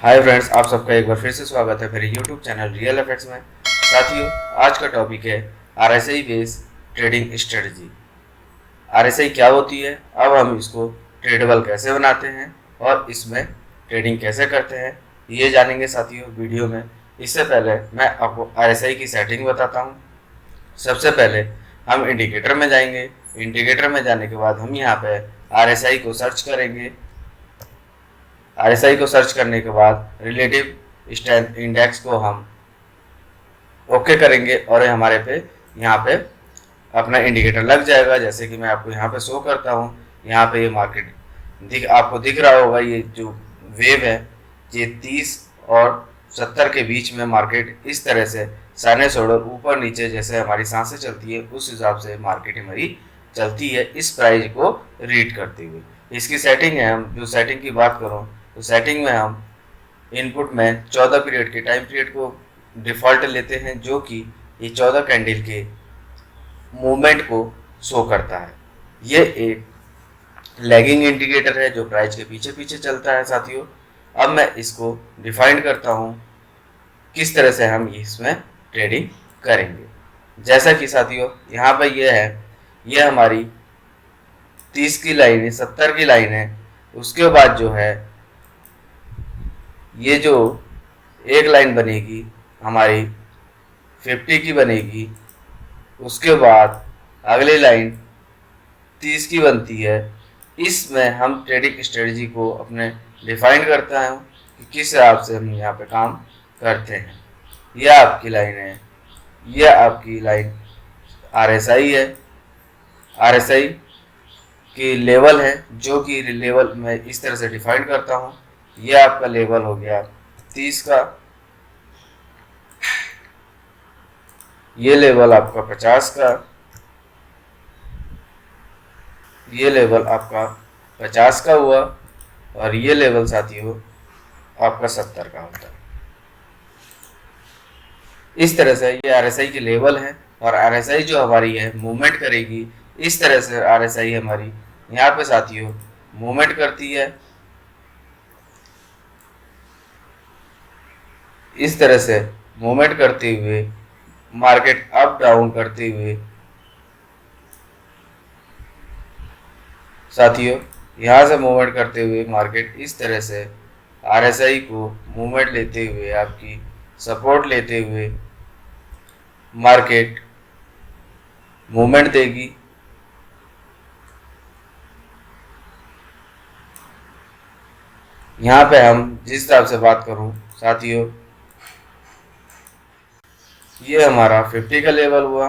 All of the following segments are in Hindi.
हाय फ्रेंड्स, आप सबका एक बार फिर से स्वागत है मेरे यूट्यूब चैनल रियल एफएक्स में। साथियों, आज का टॉपिक है RSI base trading strategy. RSI क्या होती है, अब हम इसको ट्रेडेबल कैसे बनाते हैं और इसमें ट्रेडिंग कैसे करते हैं, ये जानेंगे साथियों वीडियो में। इससे पहले मैं आपको आरएसआई की सेटिंग बताता हूँ। सबसे पहले हम इंडिकेटर में जाएंगे। इंडिकेटर में जाने के बाद हम यहाँ पे आरएसआई को सर्च करेंगे। आरएसआई को सर्च करने के बाद रिलेटिव स्ट्रेंथ इंडेक्स को हम ओके करेंगे और हमारे पे यहाँ पे अपना इंडिकेटर लग जाएगा। जैसे कि मैं आपको यहाँ पे शो करता हूँ, यहाँ पे ये मार्केट आपको दिख रहा होगा। ये जो वेव है ये 30 और 70 के बीच में मार्केट इस तरह से साइनसॉइडल ऊपर नीचे जैसे हमारी सांसें चलती है उस हिसाब से मार्केट हमारी चलती है, इस प्राइस को रीड करते हुए। इसकी सेटिंग है, हम जो सेटिंग की बात करूँ तो सेटिंग में हम इनपुट में 14 पीरियड के टाइम पीरियड को डिफ़ॉल्ट लेते हैं, जो कि ये 14 कैंडल के मूवमेंट को शो करता है। ये एक लैगिंग इंडिकेटर है जो प्राइस के पीछे पीछे चलता है साथियों। अब मैं इसको डिफाइन करता हूँ किस तरह से हम इसमें ट्रेडिंग करेंगे। जैसा कि साथियों यहाँ पर ये है, ये हमारी 30 की लाइन है, 70 की लाइन है। उसके बाद जो है ये जो एक लाइन बनेगी हमारी 50 की बनेगी। उसके बाद अगली लाइन 30 की बनती है। इसमें हम ट्रेडिंग स्ट्रेटजी को अपने डिफाइन करता है कि किस हिसाब से हम यहाँ पे काम करते हैं। यह आपकी लाइन है, यह आपकी लाइन आरएसआई है। आरएसआई की लेवल है जो कि लेवल मैं इस तरह से डिफाइन करता हूँ। यह आपका लेवल हो गया 30 का, ये लेवल आपका 50 का, ये लेवल आपका 50 का हुआ और ये लेवल साथियों आपका 70 का होता है। इस तरह से ये आरएसआई के लेवल है और आरएसआई जो हमारी है मूवमेंट करेगी। इस तरह से आरएसआई हमारी यहाँ पे साथियों मूवमेंट करती है। इस तरह से मूवमेंट करते हुए मार्केट अप डाउन करते हुए साथियों यहाँ से मूवमेंट करते हुए मार्केट इस तरह से आरएसआई को मूवमेंट लेते हुए आपकी सपोर्ट लेते हुए मार्केट मूवमेंट देगी। यहाँ पे हम जिस हिसाब से बात करूँ साथियों, ये हमारा 50 का लेवल हुआ।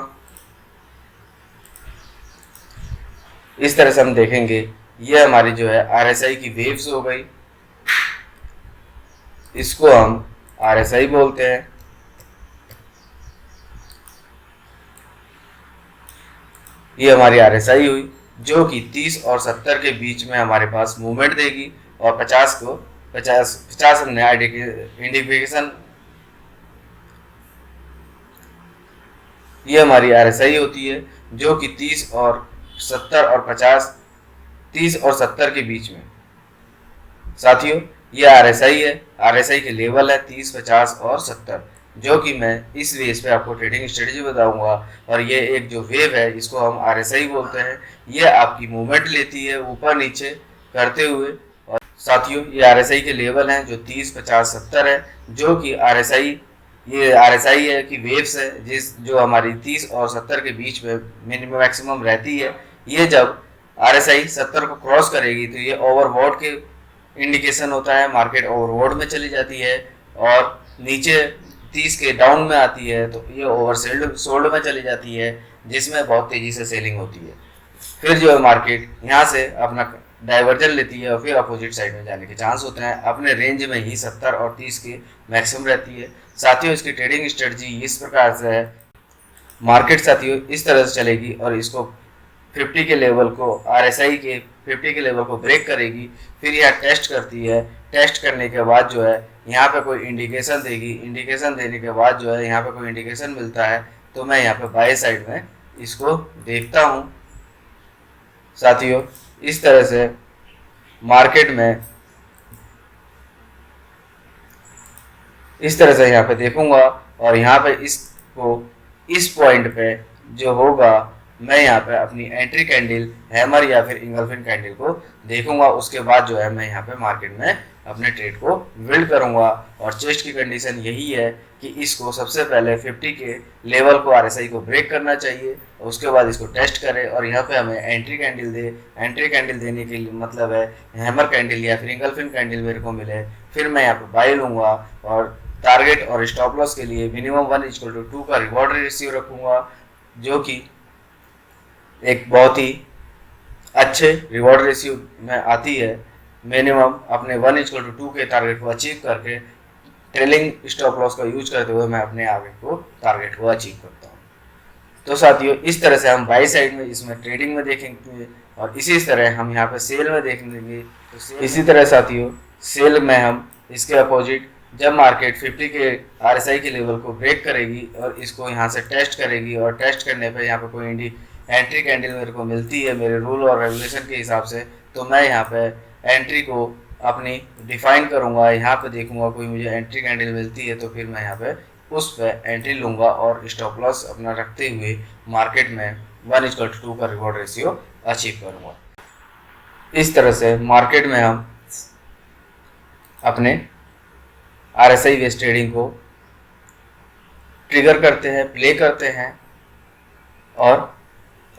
इस तरह से हम देखेंगे ये हमारी जो है आरएसआई की वेव्स हो गई। इसको हम आरएसआई बोलते हैं। ये हमारी आरएसआई हुई जो कि 30 और 70 के बीच में हमारे पास मूवमेंट देगी और 50 हमने इंडिकेशन, ये हमारी आरएसआई होती है जो कि 30 और 70 के बीच में। साथियों ये आरएसआई है, आरएसआई के लेवल है 30, 50 और 70, जो कि मैं इस वेस पे आपको ट्रेडिंग स्ट्रेटजी बताऊंगा। और ये एक जो वेव है इसको हम आरएसआई बोलते हैं। ये आपकी मूवमेंट लेती है ऊपर नीचे करते हुए। और साथियों ये आरएसआई के लेवल हैं जो 30, 50, 70 है, जो कि ये आरएसआई है कि वेव्स है जो हमारी 30 और 70 के बीच में मिनिमम मैक्सिमम रहती है। ये जब आरएसआई 70 को क्रॉस करेगी तो ये ओवरबॉट के इंडिकेशन होता है, मार्केट ओवरबॉट में चली जाती है। और नीचे 30 के डाउन में आती है तो ये सोल्ड में चली जाती है, जिसमें बहुत तेजी से सेलिंग होती है। फिर जो है मार्केट यहाँ से अपना डाइवर्जन लेती है और फिर अपोजिट साइड में जाने के चांस होते हैं। अपने रेंज में ही 70 और 30 की मैक्सिमम रहती है। साथियों इसकी ट्रेडिंग स्ट्रेटजी इस प्रकार से है। मार्केट साथियों इस तरह से चलेगी और इसको 50 के लेवल को, आरएसआई के 50 के लेवल को ब्रेक करेगी। फिर यह टेस्ट करती है। टेस्ट करने के बाद जो है यहाँ पे कोई इंडिकेशन देगी। इंडिकेशन देने के बाद जो है यहाँ पे कोई इंडिकेशन मिलता है तो मैं यहाँ पे बाय साइड में इसको देखता हूँ। साथियों इस तरह से मार्केट में इस तरह से यहाँ पे देखूंगा और यहाँ पे इसको इस पॉइंट पे जो होगा मैं यहाँ पे अपनी एंट्री कैंडल हैमर या फिर इंगल्फिन कैंडल को देखूंगा। उसके बाद जो है मैं यहाँ पे मार्केट में अपने ट्रेड को बिल्ड करूंगा। और चेस्ट की कंडीशन यही है कि इसको सबसे पहले 50 के लेवल को आरएसआई को ब्रेक करना चाहिए और उसके बाद इसको टेस्ट करे और यहाँ पे हमें एंट्री कैंडल दे। एंट्री कैंडल देने के लिए मतलब है हैमर कैंडल या फिर इंगल्फिन कैंडल मेरे को मिले, फिर मैं यहाँ पे बाय लूंगा और टारगेट और स्टॉप लॉस के लिए मिनिमम 1:2 का रिवॉर्ड रेशियो रखूंगा, जो कि एक बहुत ही अच्छे रिवॉर्ड रेशियो में आती है। मिनिमम अपने 1:2 के टारगेट को अचीव करके ट्रेलिंग स्टॉप लॉस का यूज करते हुए मैं अपने आगे को टारगेट को अचीव करता हूँ। तो साथियों इस तरह से हम बाई साइड में इसमें ट्रेडिंग में देखेंगे और इसी तरह हम यहाँ पे सेल में देखेंगे। तो इसी तरह साथियों सेल में हम इसके अपोजिट जब मार्केट 50 के आरएसआई के लेवल को ब्रेक करेगी और इसको यहाँ से टेस्ट करेगी और टेस्ट करने पे यहाँ पे कोई एंट्री कैंडल मेरे को मिलती है मेरे रूल और रेगुलेशन के हिसाब से, तो मैं यहाँ पे एंट्री को अपनी डिफाइन करूँगा। यहाँ पे देखूँगा कोई मुझे एंट्री कैंडल मिलती है तो फिर मैं यहाँ पे उस पर एंट्री लूँगा और स्टॉप लॉस अपना रखते हुए मार्केट में 1:2 का रिवॉर्ड रेशियो अचीव करूँगा। इस तरह से मार्केट में हम अपने आरएसआई बेस्ड ट्रेडिंग को ट्रिगर करते हैं, प्ले करते हैं और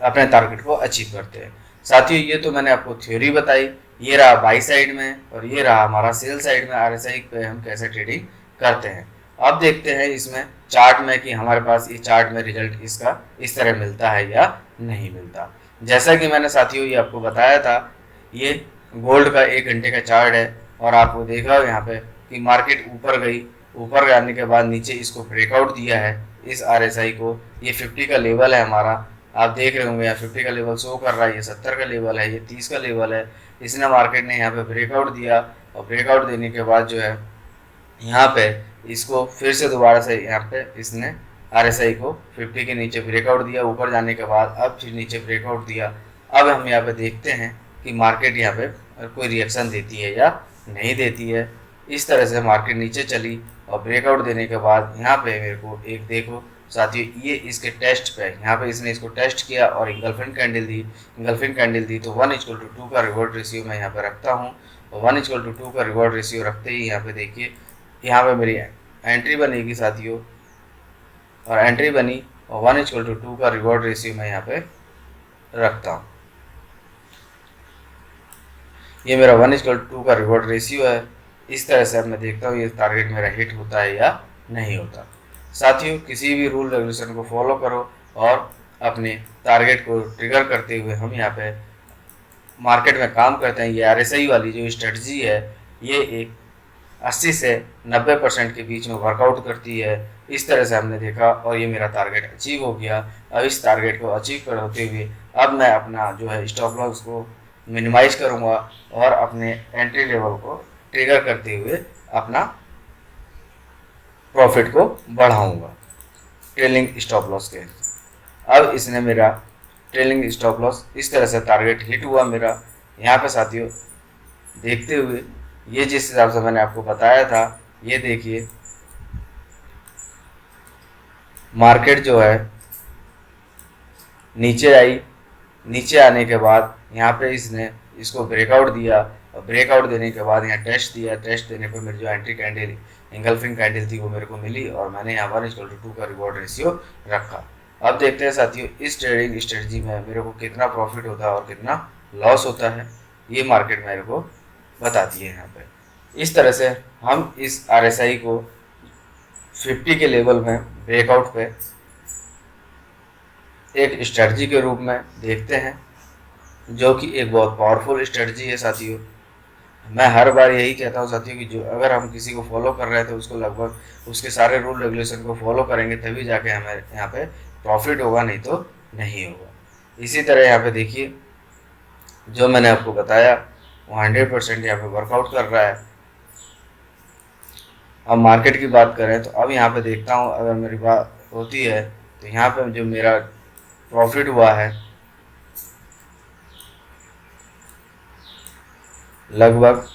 अपने टारगेट को अचीव करते हैं। साथियों ये तो मैंने आपको थ्योरी बताई, ये रहा बाई साइड में और ये रहा हमारा सेल साइड में आरएसआई पे हम कैसे ट्रेडिंग करते हैं। अब देखते हैं इसमें चार्ट में कि हमारे पास ये चार्ट में रिजल्ट इसका इस तरह मिलता है या नहीं मिलता। जैसा कि मैंने साथियों ये आपको बताया था, ये गोल्ड का 1 घंटे का चार्ट है और आपको देखा यहाँ पे कि मार्केट ऊपर गई, ऊपर जाने के बाद नीचे इसको ब्रेकआउट दिया है इस आरएसआई को। ये 50 का लेवल है हमारा, आप देख रहे होंगे यहाँ 50 का लेवल शो कर रहा है, ये 70 का लेवल है, ये 30 का लेवल है। इसने मार्केट ने यहाँ पे ब्रेकआउट दिया और ब्रेकआउट देने के बाद जो है यहाँ पे इसको फिर से दोबारा से यहाँ पे इसने आरएसआई को 50 के नीचे ब्रेकआउट दिया, ऊपर जाने के बाद अब फिर नीचे ब्रेकआउट दिया। अब हम यहाँ पे देखते हैं कि मार्केट यहाँ पे कोई रिएक्शन देती है या नहीं देती है। इस तरह से मार्केट नीचे चली और ब्रेकआउट देने के बाद यहाँ पे मेरे को एक देखो साथियों ये इसके टेस्ट पे यहाँ पे इसने इसको टेस्ट किया और इंगल्फिन कैंडल दी तो 1:2 का रिवॉर्ड रेशियो मैं यहाँ पे रखता हूँ। और 1:2 का रिवॉर्ड रेशियो रखते ही यहाँ पे देखिए यहाँ पे मेरी एंट्री बनेगी साथियों, और एंट्री बनी और 1:2 का रिवॉर्ड रेशियो मैं यहाँ पे रखता हूँ। ये मेरा 1:2 का रिवॉर्ड रेशियो है। इस तरह से अब मैं देखता हूँ ये टारगेट मेरा हिट होता है या नहीं होता। साथियों किसी भी रूल रेगुलेशन को फॉलो करो और अपने टारगेट को ट्रिगर करते हुए हम यहाँ पे मार्केट में काम करते हैं। ये आरएसआई वाली जो स्ट्रेटजी है ये एक 80 से 90% के बीच में वर्कआउट करती है। इस तरह से हमने देखा और ये मेरा टारगेट अचीव हो गया। अब इस टारगेट को अचीव करते हुए अब मैं अपना जो है स्टॉप लॉस को मिनिमाइज करूँगा और अपने एंट्री लेवल को ट्रिगर करते हुए अपना प्रॉफिट को बढ़ाऊंगा ट्रेलिंग स्टॉप लॉस के। अब इसने मेरा ट्रेलिंग स्टॉप लॉस इस तरह से टारगेट हिट हुआ मेरा। यहाँ पे साथियों देखते हुए ये जिस हिसाब से मैंने आपको बताया था, ये देखिए मार्केट जो है नीचे आई, नीचे आने के बाद यहाँ पे इसने इसको ब्रेकआउट दिया और ब्रेकआउट देने के बाद यहाँ टेस्ट दिया। टेस्ट देने पर मेरी जो एंट्री कैंडल इंगल्फिन कैंडल थी वो मेरे को मिली और मैंने यहाँ 1:2 का रिवॉर्ड रेशियो रखा। अब देखते हैं साथियों इस ट्रेडिंग स्ट्रेटजी में मेरे को कितना प्रॉफिट होता है और कितना लॉस होता है, ये मार्केट मेरे को बताती है। यहाँ पे इस तरह से हम इस आरएसआई को 50 के लेवल में ब्रेकआउट पे एक स्ट्रेटजी के रूप में देखते हैं, जो कि एक बहुत पावरफुल स्ट्रेटजी है साथियों। मैं हर बार यही कहता हूँ साथियों कि जो अगर हम किसी को फॉलो कर रहे हैं तो उसको लगभग उसके सारे रूल रेगुलेशन को फॉलो करेंगे तभी जाके हमें यहाँ पे प्रॉफिट होगा, नहीं तो नहीं होगा। इसी तरह यहाँ पे देखिए जो मैंने आपको बताया वो 100% यहाँ पे वर्कआउट कर रहा है। अब मार्केट की बात करें तो अब यहाँ पे देखता हूँ अगर मेरी बात होती है तो यहाँ पे जो मेरा प्रॉफिट हुआ है लगभग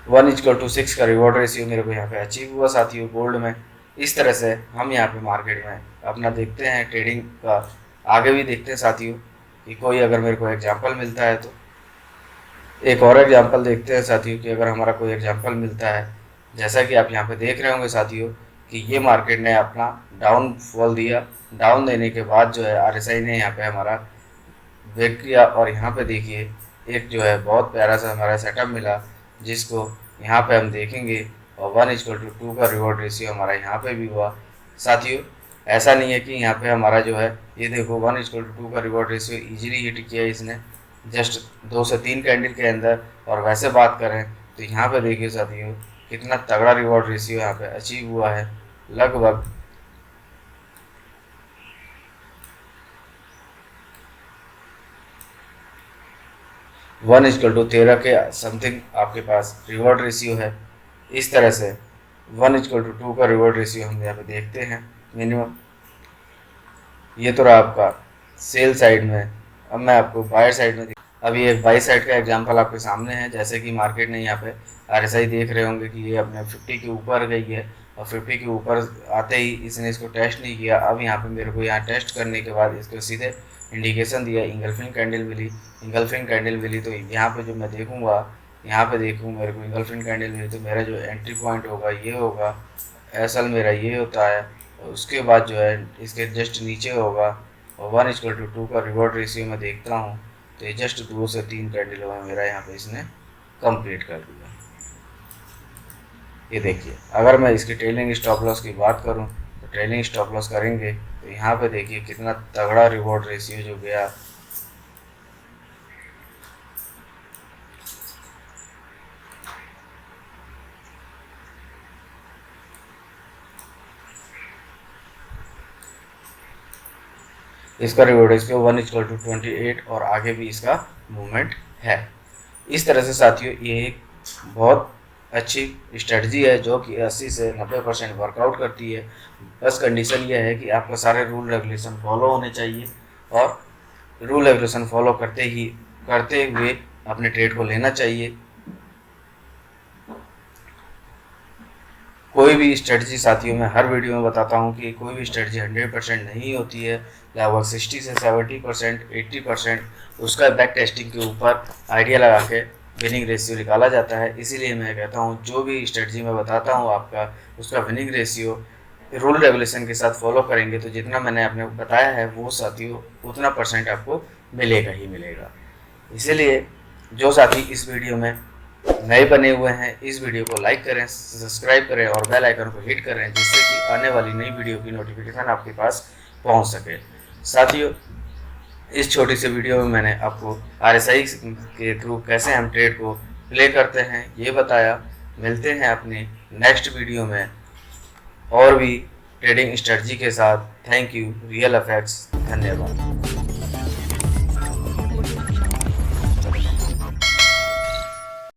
1:6 का रिवॉर्ड रेशियो मेरे को यहाँ पे अचीव हुआ साथियों गोल्ड में। इस तरह से हम यहाँ पे मार्केट में अपना देखते हैं ट्रेडिंग का, आगे भी देखते हैं साथियों कि कोई अगर मेरे को एग्जांपल मिलता है तो एक और एग्जांपल देखते हैं साथियों कि अगर हमारा कोई एग्जांपल मिलता है। जैसा कि आप यहाँ पे देख रहे होंगे साथियों कि ये मार्केट ने अपना डाउनफॉल दिया, डाउन देने के बाद जो है RSI ने यहाँ पे हमारा ब्रेक किया और यहाँ पे देखिए एक जो है बहुत प्यारा सा हमारा सेटअप मिला जिसको यहाँ पे हम देखेंगे और 1:2 का रिवॉर्ड रेशियो हमारा यहाँ पे भी हुआ साथियों। ऐसा नहीं है कि यहाँ पे हमारा जो है ये देखो 1:2 का रिवॉर्ड रेशियो इजीली हिट किया इसने जस्ट 2 से 3 कैंडल के अंदर। और वैसे बात करें तो यहाँ पे देखिए साथियों कितना तगड़ा रिवॉर्ड रेशियो यहाँ पे अचीव हुआ है, लगभग 1:13 के समथिंग आपके पास रिवॉर्ड रेशियो है। इस तरह से 1:2 का रिवॉर्ड रेशियो हम यहाँ पे देखते हैं मिनिमम। ये तो रहा आपका सेल साइड में। अब मैं आपको बायर साइड में अभी एक बाई साइड का एग्जांपल आपके सामने है। जैसे कि मार्केट ने यहाँ पे RSI देख रहे होंगे कि ये अपने 50 के ऊपर गई है और 50 के ऊपर आते ही इसने इसको टेस्ट नहीं किया। अब यहाँ पे मेरे को यहाँ टेस्ट करने के बाद इसको सीधे इंडिकेशन दिया, इंगल्फिंग कैंडल मिली। इंगल्फिंग कैंडल मिली तो यहाँ पे जो मैं देखूँगा, यहाँ पे देखूँ मेरे को इंगल्फिंग कैंडल मिली तो मेरा जो एंट्री पॉइंट होगा ये होगा, असल मेरा ये होता है। और उसके बाद जो है इसके जस्ट नीचे होगा और 1:2 का रिवॉर्ड रेशियो मैं देखता हूँ तो ये जस्ट 2 से 3 कैंडल हुआ मेरा यहाँ पे इसने कंप्लीट कर दिया। ये देखिए अगर मैं इसकी ट्रेलिंग स्टॉप लॉस की बात करूँ तो ट्रेलिंग स्टॉप लॉस करेंगे तो यहाँ पे देखिए कितना तगड़ा रिवॉर्ड रेशियो जो गया। इसका रिवॉर्ड रेशियो 1:28 और आगे भी इसका मूवमेंट है। इस तरह से साथियों ये एक बहुत अच्छी स्ट्रेटजी है जो कि 80 से 90% वर्कआउट करती है। बस कंडीशन ये है कि आपको सारे रूल रेगुलेशन फॉलो होने चाहिए और रूल रेगुलेशन फॉलो करते हुए अपने ट्रेड को लेना चाहिए। कोई भी स्ट्रेटजी साथियों मैं हर वीडियो में बताता हूँ कि कोई भी स्ट्रेटजी 100% नहीं होती है, लगभग 60 से 70% 80% उसका बैक टेस्टिंग के ऊपर आइडिया लगा के विनिंग रेशियो निकाला जाता है। इसीलिए मैं कहता हूँ जो भी स्ट्रेटजी मैं बताता हूँ आपका उसका विनिंग रेशियो रूल रेगुलेशन के साथ फॉलो करेंगे तो जितना मैंने आपने बताया है वो साथियों उतना % आपको मिलेगा ही मिलेगा। इसीलिए जो साथी इस वीडियो में नए बने हुए हैं इस वीडियो को लाइक करें, सब्सक्राइब करें और बेल आइकन को हिट करें जिससे कि आने वाली नई वीडियो की नोटिफिकेशन आपके पास पहुंच सके। साथियों इस छोटी सी वीडियो में मैंने आपको RSI के थ्रू कैसे हम ट्रेड को प्ले करते हैं ये बताया। मिलते हैं अपने नेक्स्ट वीडियो में और भी ट्रेडिंग स्ट्रेटजी के साथ। Thank you, real effects. धन्यवाद।